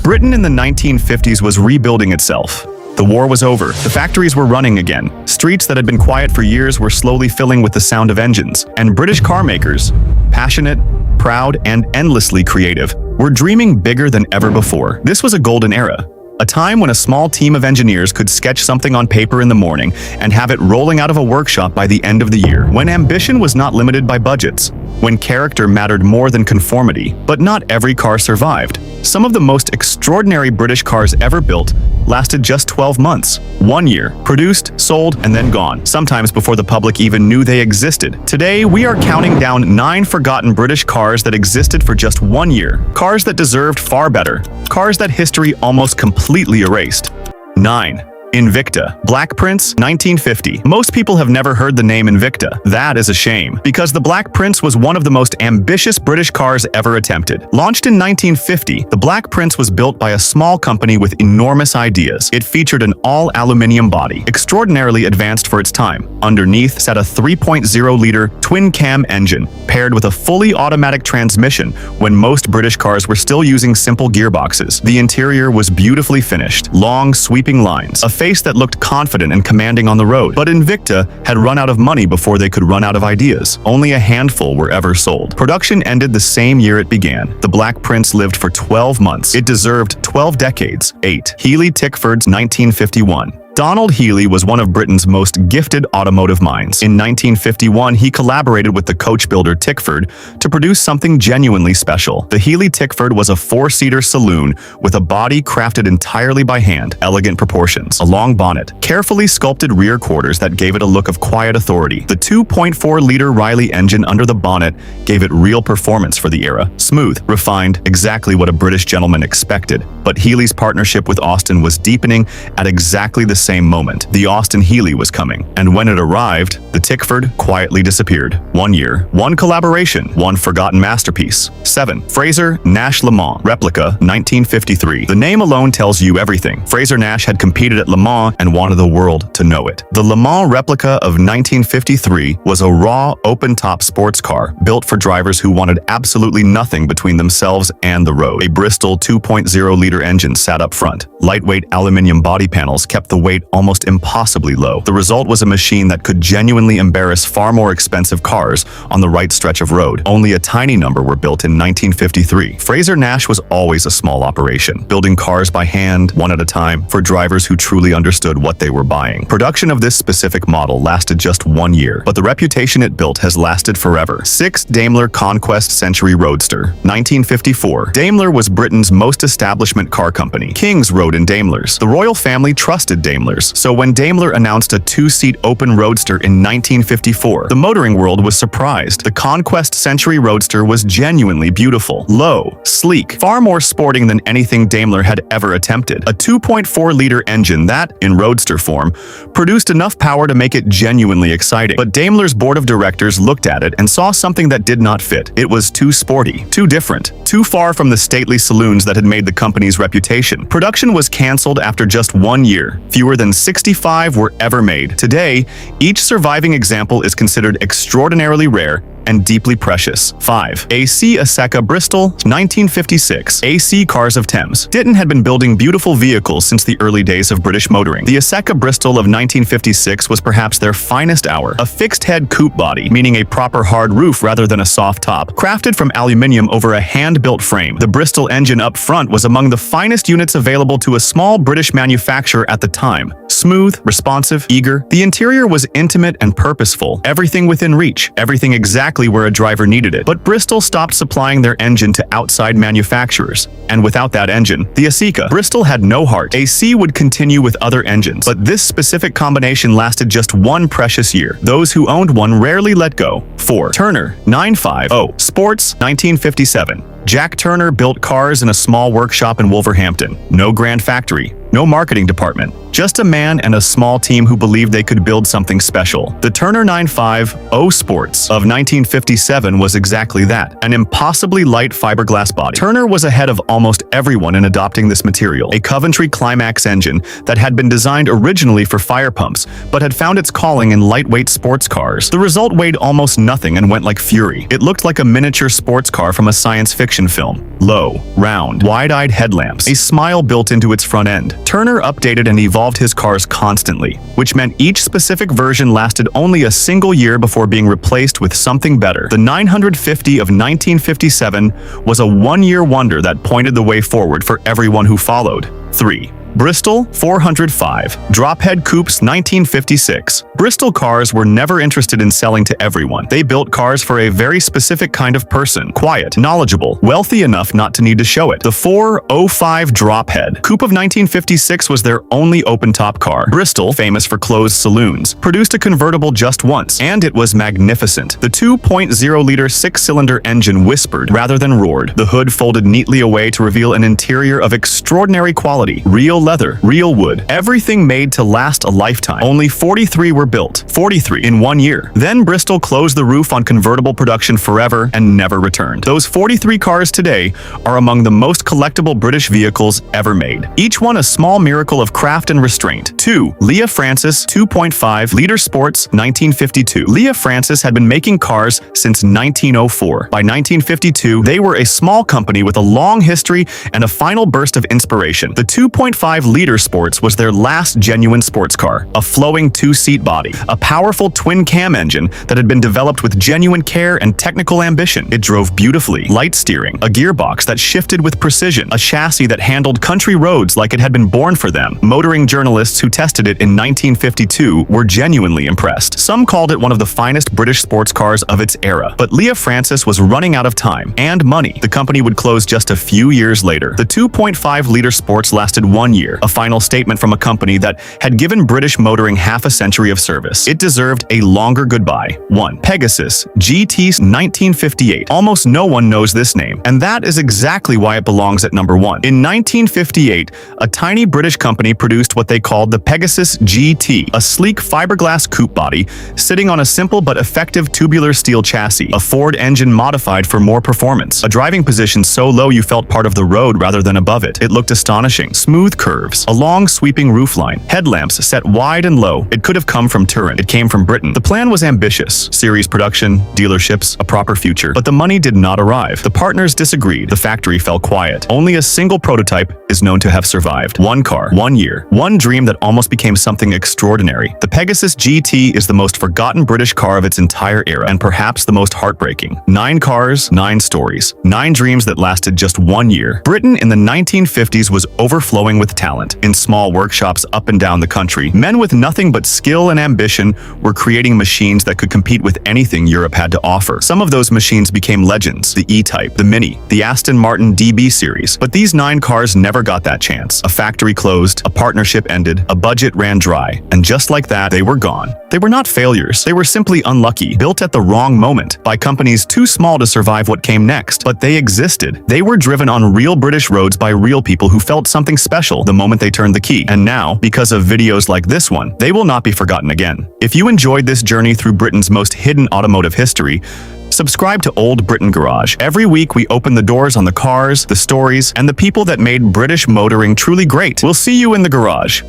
Britain in the 1950s was rebuilding itself. The war was over. The factories were running again. Streets that had been quiet for years were slowly filling with the sound of engines. And British car makers, passionate, proud, and endlessly creative, were dreaming bigger than ever before. This was a golden era. A time when a small team of engineers could sketch something on paper in the morning and have it rolling out of a workshop by the end of the year. When ambition was not limited by budgets. When character mattered more than conformity. But not every car survived. Some of the most extraordinary British cars ever built lasted just 12 months. 1 year. Produced, sold, and then gone. Sometimes before the public even knew they existed. Today, we are counting down 9 forgotten British cars that existed for just 1 year. Cars that deserved far better. Cars that history almost completely erased. 9. Invicta. Black Prince, 1950. Most people have never heard the name Invicta. That is a shame, because the Black Prince was one of the most ambitious British cars ever attempted. Launched in 1950, the Black Prince was built by a small company with enormous ideas. It featured an all-aluminium body, extraordinarily advanced for its time. Underneath sat a 3.0-liter twin-cam engine, paired with a fully automatic transmission when most British cars were still using simple gearboxes. The interior was beautifully finished, long, sweeping lines, a face that looked confident and commanding on the road. But Invicta had run out of money before they could run out of ideas. Only a handful were ever sold. Production ended the same year it began. The Black Prince lived for 12 months. It deserved 12 decades. 8. Healey Tickford's 1951. Donald Healey was one of Britain's most gifted automotive minds. In 1951, he collaborated with the coach builder Tickford to produce something genuinely special. The Healey Tickford was a 4-seater saloon with a body crafted entirely by hand, elegant proportions, a long bonnet, carefully sculpted rear quarters that gave it a look of quiet authority. The 2.4-liter Riley engine under the bonnet gave it real performance for the era. Smooth, refined, exactly what a British gentleman expected. But Healey's partnership with Austin was deepening at exactly the same moment. The Austin Healey was coming, and when it arrived, the Tickford quietly disappeared. 1 year, 1 collaboration, 1 forgotten masterpiece. 7. Fraser Nash Le Mans Replica, 1953. The name alone tells you everything. Fraser Nash had competed at Le Mans and wanted the world to know it. The Le Mans replica of 1953 was a raw, open-top sports car built for drivers who wanted absolutely nothing between themselves and the road. A Bristol 2.0-liter engine sat up front. Lightweight aluminium body panels kept the weight almost impossibly low. The result was a machine that could genuinely embarrass far more expensive cars on the right stretch of road. Only a tiny number were built in 1953. Fraser Nash was always a small operation, building cars by hand, one at a time, for drivers who truly understood what they were buying. Production of this specific model lasted just 1 year, but the reputation it built has lasted forever. 6. Daimler Conquest Century Roadster, 1954. Daimler was Britain's most establishment car company. Kings rode in Daimlers. The royal family trusted Daimlers. So when Daimler announced a 2-seat open roadster in 1954, the motoring world was surprised. The Conquest Century Roadster was genuinely beautiful, low, sleek, far more sporting than anything Daimler had ever attempted. A 2.4-liter engine that, in roadster form, produced enough power to make it genuinely exciting. But Daimler's board of directors looked at it and saw something that did not fit. It was too sporty, too different, too far from the stately saloons that had made the company's reputation. Production was canceled after just 1 year. Fewer than 65 were ever made. Today, each surviving example is considered extraordinarily rare and deeply precious. 5. AC Aseca Bristol, 1956. AC Cars of Thames. Ditton had been building beautiful vehicles since the early days of British motoring. The Aseca Bristol of 1956 was perhaps their finest hour. A fixed-head coupe body, meaning a proper hard roof rather than a soft top, crafted from aluminium over a hand-built frame. The Bristol engine up front was among the finest units available to a small British manufacturer at the time. Smooth, responsive, eager. The interior was intimate and purposeful. Everything within reach. Everything exactly where a driver needed it. But Bristol stopped supplying their engine to outside manufacturers. And without that engine, the Aseca, Bristol had no heart. AC would continue with other engines, but this specific combination lasted just 1 precious year. Those who owned one rarely let go. 4. Turner 950 Sports, 1957. Jack Turner built cars in a small workshop in Wolverhampton. No grand factory, No marketing department. Just a man and a small team who believed they could build something special. The Turner 950 Sports of 1957 was exactly that, an impossibly light fiberglass body. Turner was ahead of almost everyone in adopting this material, a Coventry Climax engine that had been designed originally for fire pumps, but had found its calling in lightweight sports cars. The result weighed almost nothing and went like fury. It looked like a miniature sports car from a science fiction film. Low, round, wide-eyed headlamps, a smile built into its front end. Turner updated and evolved his cars constantly, which meant each specific version lasted only a single year before being replaced with something better. The 950 of 1957 was a one-year wonder that pointed the way forward for everyone who followed. 3. Bristol 405 Drophead Coupes 1956. Bristol cars were never interested in selling to everyone. They built cars for a very specific kind of person: quiet, knowledgeable, wealthy enough not to need to show it. The 405 Drophead Coupe of 1956 was their only open-top car. Bristol, famous for closed saloons, produced a convertible just once, and it was magnificent. The 2.0-liter six-cylinder engine whispered rather than roared. The hood folded neatly away to reveal an interior of extraordinary quality. Real leather, real wood, everything made to last a lifetime. Only 43 were built. 43 in 1 year. Then Bristol closed the roof on convertible production forever and never returned. Those 43 cars today are among the most collectible British vehicles ever made. Each one a small miracle of craft and restraint. 2. Leah Francis 2.5-liter Sports 1952. Leah Francis had been making cars since 1904. By 1952, they were a small company with a long history and a final burst of inspiration. The 2.5-liter Sports was their last genuine sports car, a flowing two-seat body, a powerful twin-cam engine that had been developed with genuine care and technical ambition. It drove beautifully, light steering, a gearbox that shifted with precision, a chassis that handled country roads like it had been born for them. Motoring journalists who tested it in 1952 were genuinely impressed. Some called it one of the finest British sports cars of its era. But Leah Francis was running out of time and money. The company would close just a few years later. The 2.5-liter Sports lasted 1 year, a final statement from a company that had given British motoring half a century of service. It deserved a longer goodbye. 1. Pegasus GT 1958. Almost no one knows this name, and that is exactly why it belongs at number 1. In 1958, a tiny British company produced what they called the Pegasus GT, a sleek fiberglass coupe body sitting on a simple but effective tubular steel chassis, a Ford engine modified for more performance, a driving position so low you felt part of the road rather than above it. It looked astonishing. Smooth curves, a long sweeping roofline, headlamps set wide and low. It could have come from Turin. It came from Britain. The plan was ambitious: series production, dealerships, a proper future. But the money did not arrive. The partners disagreed. The factory fell quiet. Only a single prototype is known to have survived. 1 car, 1 year, 1 dream that almost became something extraordinary. The Pegasus GT is the most forgotten British car of its entire era, and perhaps the most heartbreaking. 9 cars, 9 stories, 9 dreams that lasted just 1 year. Britain in the 1950s was overflowing with talent. In small workshops up and down the country, men with nothing but skill and ambition were creating machines that could compete with anything Europe had to offer. Some of those machines became legends: the E-Type, the Mini, the Aston Martin DB series. But these 9 cars never got that chance. A factory closed, a partnership ended, a budget ran dry, and just like that, they were gone. They were not failures. They were simply unlucky, built at the wrong moment, by companies too small to survive what came next. But they existed. They were driven on real British roads by real people who felt something special the moment they turned the key. And now, because of videos like this one, they will not be forgotten again. If you enjoyed this journey through Britain's most hidden automotive history, subscribe to Old Britain Garage. Every week we open the doors on the cars, the stories, and the people that made British motoring truly great. We'll see you in the garage.